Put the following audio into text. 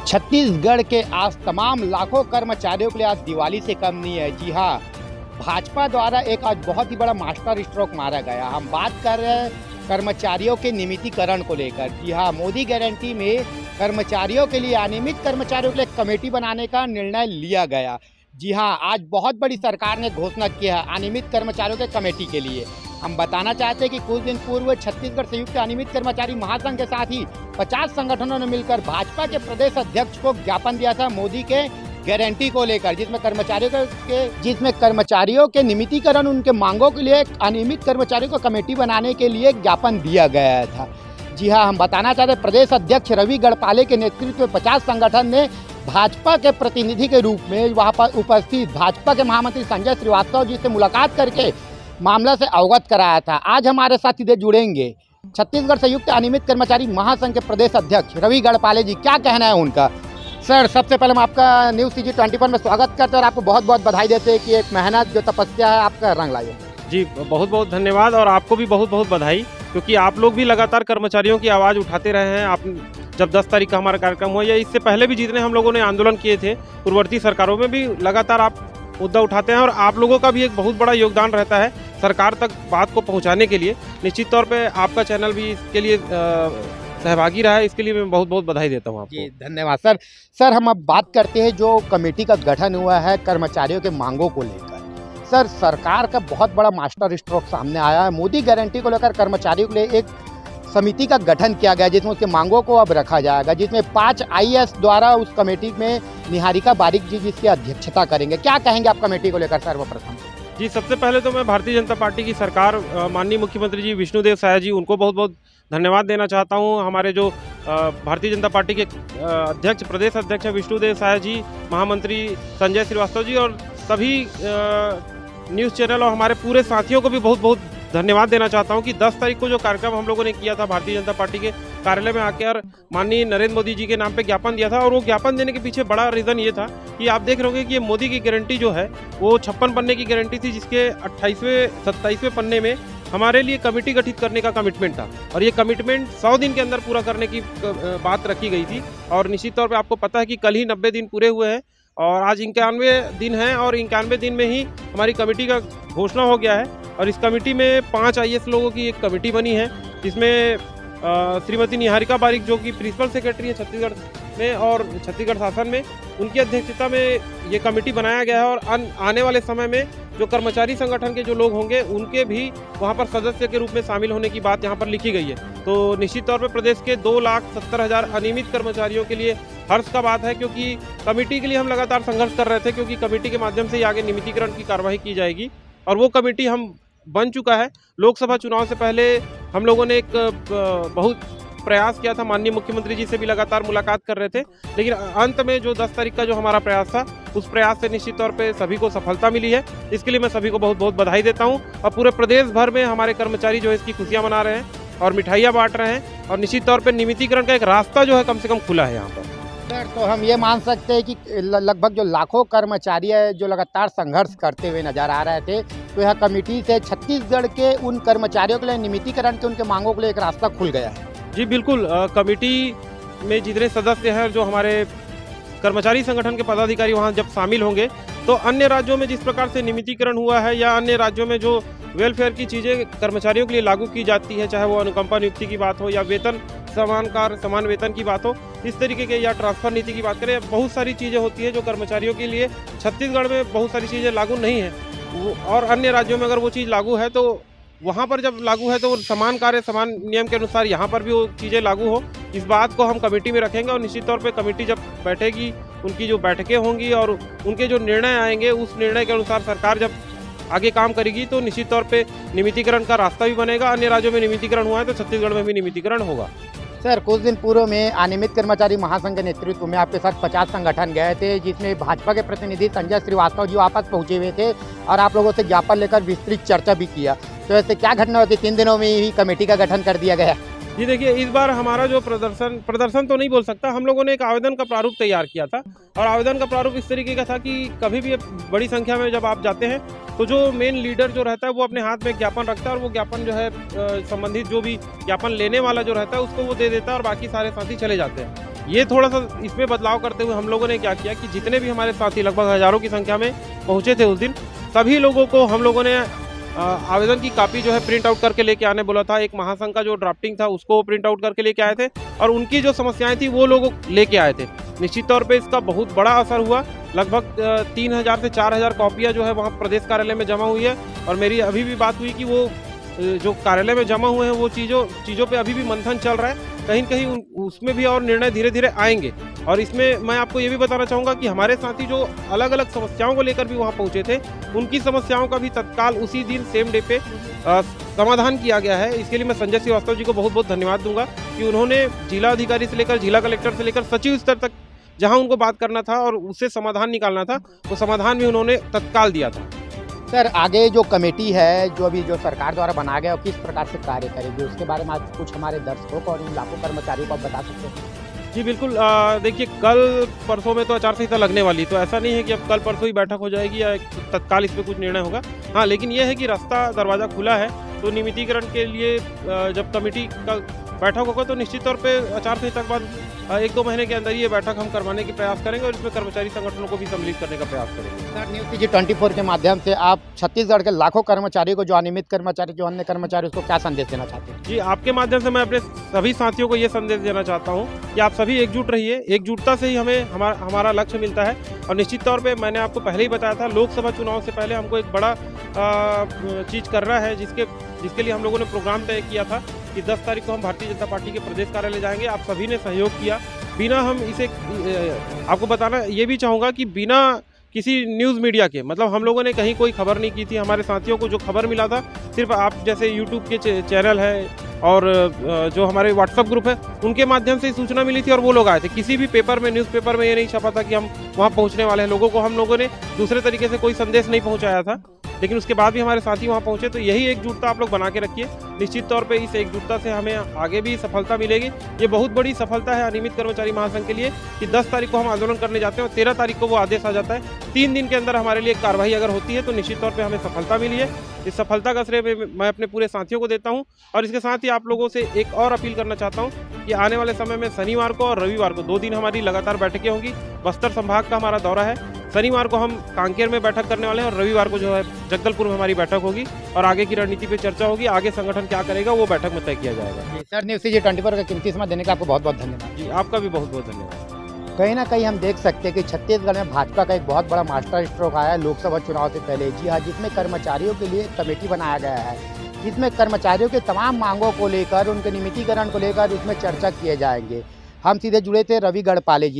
छत्तीसगढ़ के आज तमाम लाखों कर्मचारियों के लिए आज दिवाली से कम नहीं है। जी हाँ, भाजपा द्वारा एक आज बहुत ही बड़ा मास्टर स्ट्रोक मारा गया। हम बात कर रहे हैं कर्मचारियों के नियमितीकरण को लेकर। जी हाँ, मोदी गारंटी में कर्मचारियों के लिए, अनियमित कर्मचारियों के लिए कमेटी बनाने का निर्णय लिया गया। जी हाँ, आज बहुत बड़ी सरकार ने घोषणा किया है अनियमित कर्मचारियों के कमेटी के लिए। हम बताना चाहते हैं कि कुछ दिन पूर्व छत्तीसगढ़ संयुक्त अनियमित कर्मचारी महासंघ के साथ ही 50 संगठनों ने मिलकर भाजपा के प्रदेश अध्यक्ष को ज्ञापन दिया था मोदी के गारंटी को लेकर, जिसमें कर्मचारियों के नियमितीकरण, उनके मांगों के लिए अनियमित कर्मचारियों को कमेटी बनाने के लिए ज्ञापन दिया गया था। जी हाँ, हम बताना चाहते हैं प्रदेश अध्यक्ष रवि गढ़पाले के नेतृत्व में 50 संगठन ने भाजपा के प्रतिनिधि के रूप में वहां पर उपस्थित भाजपा के महामंत्री संजय श्रीवास्तव जी से मुलाकात करके मामला से अवगत कराया था। आज हमारे साथ सीधे जुड़ेंगे छत्तीसगढ़ संयुक्त अनियमित कर्मचारी महासंघ के प्रदेश अध्यक्ष रवि गढ़पाले जी। क्या कहना है उनका? सर, सबसे पहले हम आपका न्यूज़ CG 24 में स्वागत करते हैं और आपको बहुत बहुत बधाई देते हैं कि एक मेहनत जो तपस्या है आपका रंग लाई है। जी, बहुत बहुत धन्यवाद और आपको भी बहुत बहुत बधाई, क्योंकि आप लोग भी लगातार कर्मचारियों की आवाज़ उठाते रहे हैं। आप जब 10 तारीख का हमारा कार्यक्रम हुआ या इससे पहले भी जितने हम लोगों ने आंदोलन किए थे पूर्ववर्ती सरकारों में भी लगातार आप मुद्दा उठाते हैं और आप लोगों का भी एक बहुत बड़ा योगदान रहता है सरकार तक बात को पहुंचाने के लिए। निश्चित तौर पे आपका चैनल भी इसके लिए सहभागी रहा है, इसके लिए मैं बहुत बहुत बधाई देता हूं आपको। जी धन्यवाद सर। सर, हम अब बात करते हैं जो कमेटी का गठन हुआ है कर्मचारियों के मांगों को लेकर। सर, सरकार का बहुत बड़ा मास्टर स्ट्रोक सामने आया है। मोदी गारंटी को लेकर कर्मचारियों के लिए एक समिति का गठन किया गया जिसमें उसके मांगों को अब रखा जाएगा, जिसमें 5 IAS द्वारा उस कमेटी में निहारिका बारिक जी जिसकी अध्यक्षता करेंगे। क्या कहेंगे आप कमेटी को लेकर सर्वप्रथम? जी, सबसे पहले तो मैं भारतीय जनता पार्टी की सरकार, माननीय मुख्यमंत्री जी विष्णुदेव साय जी, उनको बहुत बहुत धन्यवाद देना चाहता हूं। हमारे जो भारतीय जनता पार्टी के अध्यक्ष, प्रदेश अध्यक्ष विष्णुदेव साय जी, महामंत्री संजय श्रीवास्तव जी और सभी न्यूज़ चैनल और हमारे पूरे साथियों को भी बहुत बहुत धन्यवाद देना चाहता हूं कि 10 तारीख को जो कार्यक्रम हम लोगों ने किया था भारतीय जनता पार्टी के कार्यालय में आकर माननीय नरेंद्र मोदी जी के नाम पे ज्ञापन दिया था। और वो ज्ञापन देने के पीछे बड़ा रीज़न ये था कि आप देख रहे होंगे कि ये मोदी की गारंटी जो है वो 56 पन्ने की गारंटी थी, जिसके 27वें पन्ने में हमारे लिए कमेटी गठित करने का कमिटमेंट था और ये कमिटमेंट 100 दिन के अंदर पूरा करने की बात रखी गई थी। और निश्चित तौर पर आपको पता है कि कल ही 90 दिन पूरे हुए हैं और आज 91 दिन हैं और 91 दिन में ही हमारी कमेटी का घोषणा हो गया है। और इस कमेटी में 5 IAS लोगों की एक कमेटी बनी है, जिसमें श्रीमती निहारिका बारिक जो कि प्रिंसिपल सेक्रेटरी है छत्तीसगढ़ में और छत्तीसगढ़ शासन में, उनकी अध्यक्षता में ये कमेटी बनाया गया है। और आने वाले समय में जो कर्मचारी संगठन के जो लोग होंगे उनके भी वहाँ पर सदस्य के रूप में शामिल होने की बात यहाँ पर लिखी गई है। तो निश्चित तौर पर प्रदेश के 2,70,000 अनियमित कर्मचारियों के लिए हर्ष का बात है, क्योंकि कमेटी के लिए हम लगातार संघर्ष कर रहे थे, क्योंकि कमेटी के माध्यम से ही आगे नियमितीकरण की कार्रवाई की जाएगी और वो कमेटी हम बन चुका है। लोकसभा चुनाव से पहले हम लोगों ने एक बहुत प्रयास किया था, माननीय मुख्यमंत्री जी से भी लगातार मुलाकात कर रहे थे, लेकिन अंत में जो 10 तारीख का जो हमारा प्रयास था उस प्रयास से निश्चित तौर पे सभी को सफलता मिली है। इसके लिए मैं सभी को बहुत बहुत बधाई देता हूं और पूरे प्रदेश भर में हमारे कर्मचारी जो है इसकी खुशियां मना रहे हैं और मिठाइयाँ बांट रहे हैं और निश्चित तौर पर नियमितीकरण का एक रास्ता जो है कम से कम खुला है यहाँ पर। सर, तो हम ये मान सकते हैं कि लगभग जो लाखों कर्मचारी है जो लगातार संघर्ष करते हुए नजर आ रहे थे, तो यह कमेटी से छत्तीसगढ़ के उन कर्मचारियों के लिए नियमितीकरण के उनके मांगों के लिए एक रास्ता खुल गया है। जी बिल्कुल, कमेटी में जितने सदस्य हैं, जो हमारे कर्मचारी संगठन के पदाधिकारी वहाँ जब शामिल होंगे तो अन्य राज्यों में जिस प्रकार से नियमितीकरण हुआ है या अन्य राज्यों में जो वेलफेयर की चीज़ें कर्मचारियों के लिए लागू की जाती है, चाहे वो अनुकंपा नियुक्ति की बात हो या वेतन समान कार्य समान वेतन की बात हो, इस तरीके के या ट्रांसफर नीति की बात करें, बहुत सारी चीज़ें होती हैं जो कर्मचारियों के लिए छत्तीसगढ़ में बहुत सारी चीज़ें लागू नहीं है और अन्य राज्यों में अगर वो चीज़ लागू है तो वहाँ पर जब लागू है तो समान कार्य समान नियम के अनुसार यहाँ पर भी वो चीज़ें लागू हो। इस बात को हम कमेटी में रखेंगे और निश्चित तौर पे कमेटी जब बैठेगी, उनकी जो बैठकें होंगी और उनके जो निर्णय आएंगे उस निर्णय के अनुसार सरकार जब आगे काम करेगी तो निश्चित तौर पे नियमितीकरण का रास्ता भी बनेगा। अन्य राज्यों में नियमितीकरण हुआ है तो छत्तीसगढ़ में भी नियमितीकरण होगा। सर, कुछ दिन पूर्व में अनियमित कर्मचारी महासंघ के नेतृत्व में आपके साथ 50 संगठन गए थे, जिसमें भाजपा के प्रतिनिधि संजय श्रीवास्तव जी वापस पहुंचे हुए थे और आप लोगों से ज्ञापन लेकर विस्तृत चर्चा भी किया। तो ऐसे क्या घटना होती, 3 दिनों में ही कमेटी का गठन कर दिया गया? जी देखिए, इस बार हमारा जो प्रदर्शन तो नहीं बोल सकता, हम लोगों ने एक आवेदन का प्रारूप तैयार किया था और आवेदन का प्रारूप इस तरीके का था कि कभी भी बड़ी संख्या में जब आप जाते हैं तो जो मेन लीडर जो रहता है वो अपने हाथ में ज्ञापन रखता है और वो ज्ञापन जो है संबंधित जो भी ज्ञापन लेने वाला जो रहता है उसको वो दे देता है और बाकी सारे साथी चले जाते हैं। ये थोड़ा सा इसमें बदलाव करते हुए हम लोगों ने क्या किया कि जितने भी हमारे साथी लगभग हजारों की संख्या में पहुंचे थे उस दिन, सभी लोगों को हम लोगों ने आवेदन की कॉपी जो है प्रिंट आउट करके लेके आने बोला था। एक महासंघ का जो ड्राफ्टिंग था उसको प्रिंट आउट करके लेके आए थे और उनकी जो समस्याएं थी वो लोग लेके आए थे। निश्चित तौर पे इसका बहुत बड़ा असर हुआ। लगभग 3000 से 4000 कॉपियाँ जो है वहाँ प्रदेश कार्यालय में जमा हुई है और मेरी अभी भी बात हुई कि वो जो कार्यालय में जमा हुए हैं वो चीज़ों पे अभी भी मंथन चल रहा है। कहीं न कहीं उसमें भी और निर्णय धीरे धीरे आएंगे। और इसमें मैं आपको ये भी बताना चाहूँगा कि हमारे साथी जो अलग अलग समस्याओं को लेकर भी वहाँ पहुँचे थे, उनकी समस्याओं का भी तत्काल उसी दिन सेम डे पे समाधान किया गया है। इसके लिए मैं संजय श्रीवास्तव जी को बहुत बहुत धन्यवाद दूंगा कि उन्होंने जिला अधिकारी से लेकर जिला कलेक्टर से लेकर सचिव स्तर तक जहाँ उनको बात करना था और उससे समाधान निकालना था, वो समाधान भी उन्होंने तत्काल दिया था। सर, आगे जो कमेटी है जो अभी जो सरकार द्वारा बनाया गया, वो किस प्रकार से कार्य करेगी, उसके बारे में आज कुछ हमारे दर्शकों को और उन लाखों कर्मचारियों को आप बता सकते हैं? जी बिल्कुल। देखिए, कल परसों में तो आचार संहिता लगने वाली, तो ऐसा नहीं है कि अब कल परसों ही बैठक हो जाएगी या तत्काल इस पर कुछ निर्णय होगा। हाँ, लेकिन यह है कि रास्ता दरवाज़ा खुला है, तो नियमितीकरण के लिए जब कमेटी का बैठक होगा तो निश्चित तौर पे आचार संहिता के बाद 1-2 महीने के अंदर ये बैठक हम करवाने की प्रयास करेंगे और इसमें कर्मचारी संगठनों को भी सम्मिलित करने का प्रयास करेंगे। सर, न्यूज़ टीवी 24 के माध्यम से आप छत्तीसगढ़ के लाखों कर्मचारियों को, जो अनियमित कर्मचारी, जो अन्य कर्मचारी, उसको क्या संदेश देना चाहते हैं? जी, आपके माध्यम से मैं अपने सभी साथियों को ये संदेश देना चाहता हूँ कि आप सभी एकजुट रहिए। एकजुटता से ही हमें हमारा लक्ष्य मिलता है और निश्चित तौर पे मैंने आपको पहले ही बताया था, लोकसभा चुनाव से पहले हमको एक बड़ा चीज़ करना है, जिसके लिए हम लोगों ने प्रोग्राम तय किया था कि 10 तारीख को हम भारतीय जनता पार्टी के प्रदेश कार्यालय जाएंगे। आप सभी ने सहयोग किया। बिना हम इसे आपको बताना ये भी चाहूँगा कि बिना किसी न्यूज़ मीडिया के, मतलब हम लोगों ने कहीं कोई खबर नहीं की थी। हमारे साथियों को जो खबर मिला था सिर्फ आप जैसे यूट्यूब के चैनल है और जो हमारे व्हाट्सएप ग्रुप है उनके माध्यम से सूचना मिली थी और वो लोग आए थे। किसी भी पेपर में, न्यूज़पेपर में ये नहीं छपा था कि हम वहाँ पहुँचने वाले हैं। लोगों को हम लोगों ने दूसरे तरीके से कोई संदेश नहीं पहुँचाया था, लेकिन उसके बाद भी हमारे साथी वहाँ पहुँचे। तो यही एकजुटता आप लोग बना के रखिए। निश्चित तौर पे इस एकजुटता से हमें आगे भी सफलता मिलेगी। ये बहुत बड़ी सफलता है अनियमित कर्मचारी महासंघ के लिए कि 10 तारीख को हम आंदोलन करने जाते हैं और 13 तारीख को वो आदेश आ जाता है। 3 दिन के अंदर हमारे लिए कार्रवाई अगर होती है तो निश्चित तौर पे हमें सफलता मिली है। इस सफलता का श्रेय मैं अपने पूरे साथियों को देता हूँ और इसके साथ ही आप लोगों से एक और अपील करना चाहता हूँ कि आने वाले समय में शनिवार को और रविवार को 2 दिन हमारी लगातार बैठकें होंगी। बस्तर संभाग का हमारा दौरा है। शनिवार को हम कांकेर में बैठक करने वाले हैं और रविवार को जो है जगदलपुर में हमारी बैठक होगी और आगे की रणनीति पे चर्चा होगी। आगे संगठन क्या करेगा वो बैठक में तय किया जाएगा। सर, न्यूज़ टीवी 24 का कीमती समय देने का आपको बहुत बहुत धन्यवाद। जी, आपका भी बहुत बहुत धन्यवाद। कहीं ना कहीं हम देख सकते हैं कि छत्तीसगढ़ में भाजपा का एक बहुत बड़ा मास्टर स्ट्रोक आया है लोकसभा चुनाव से पहले। जी हाँ, जिसमें कर्मचारियों के लिए कमेटी बनाया गया है, जिसमें कर्मचारियों के तमाम मांगों को लेकर, उनके नियमितीकरण को लेकर उसमें चर्चा किए जाएंगे। हम सीधे जुड़े थे रवि गढ़पाले जी।